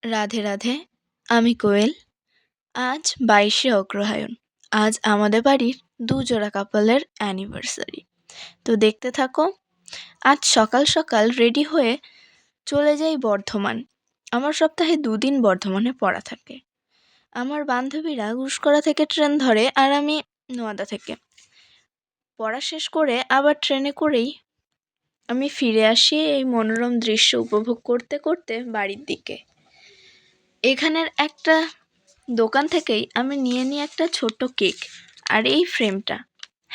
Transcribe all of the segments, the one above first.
রাধে রাধে। আমি কোয়েল। আজ 22শে অগ্রহায়ণ। আজ আমাদের বাড়ির দুজোড়া কাপলের অ্যানিভার্সারি। তো দেখতে থাকো। আজ সকাল সকাল রেডি হয়ে চলে যাই বর্ধমান। আমার সপ্তাহে 2 দিন বর্ধমানে পড়া থাকে। আমার বান্ধবীরা গুসকরা থেকে ট্রেন ধরে আর আমি নোয়াদা থেকে। পড়া শেষ করে আবার ট্রেনে করেই আমি ফিরে আসি এই মনোরম দৃশ্য উপভোগ করতে করতে বাড়ির দিকে। এখানের একটা দোকান থেকেই আমি নিয়ে নিই একটা ছোট্ট কেক আর এই ফ্রেমটা।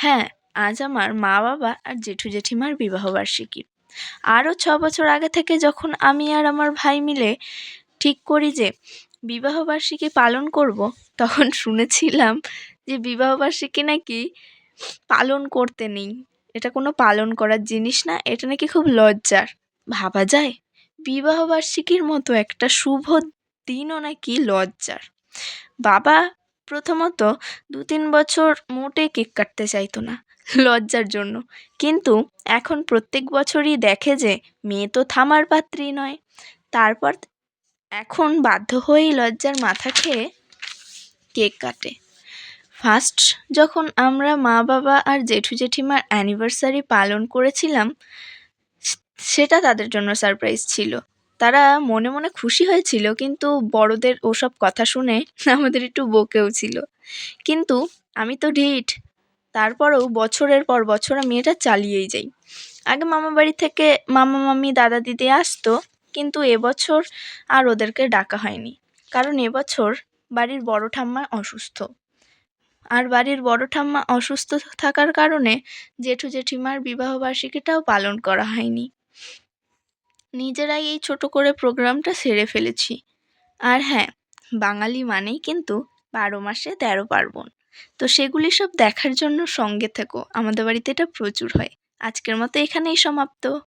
হ্যাঁ, আজ আমার মা বাবা আর জেঠু জেঠিমার বিবাহবার্ষিকী। আরও 6 বছর আগে থেকে যখন আমি আর আমার ভাই মিলে ঠিক করি যে বিবাহবার্ষিকী পালন করব, তখন শুনেছিলাম যে বিবাহবার্ষিকী নাকি পালন করতে নেই, এটা কোনো পালন করার জিনিস না, এটা নাকি খুব লজ্জার। ভাবা যায়, বিবাহবার্ষিকীর মতো একটা শুভ দিনও নাকি লজ্জার। বাবা প্রথমত 2-3 বছর মোটেই কেক কাটতে চাইতো না, লজ্জার জন্য। কিন্তু এখন প্রত্যেক বছরই দেখে যে মেয়ে তো থামার পাত্রী নয়। তারপর এখন বাধ্য হয়েই লজ্জার মাথা খেয়ে কেক কাটে। ফার্স্ট যখন আমরা মা বাবা আর জেঠু জেঠিমার অ্যানিভার্সারি পালন করেছিলাম, সেটা তাদের জন্য সারপ্রাইজ ছিল। তারা মনে মনে খুশি হয়েছিল, কিন্তু বড়দের ওসব কথা শুনে আমাদের একটু বকেও ছিল। কিন্তু আমি তো ঢিঠ, তারপরেও বছরের পর বছর আমি এটা চালিয়েই যাই। আগে মামা বাড়ি থেকে মামা মামি দাদা দিদি আসতো, কিন্তু এবছর আর ওদেরকে ডাকা হয়নি, কারণ এবছর বাড়ির বড় ঠাম্মা অসুস্থ। আর বাড়ির বড় ঠাম্মা অসুস্থ থাকার কারণে জেঠু জেঠিমার বিবাহবার্ষিকীটাও পালন করা হয়নি। নিজেরাই এই ছোট করে প্রোগ্রামটা সেরে ফেলেছি। আর হ্যাঁ, বাঙালি মানেই কিন্তু 12 মাসে 13 পার্বণ। তো সেগুলি সব দেখার জন্য সঙ্গে থেকো, আমাদের বাড়িতে এটা প্রচুর হয়। আজকের মতো এখানেই সমাপ্ত।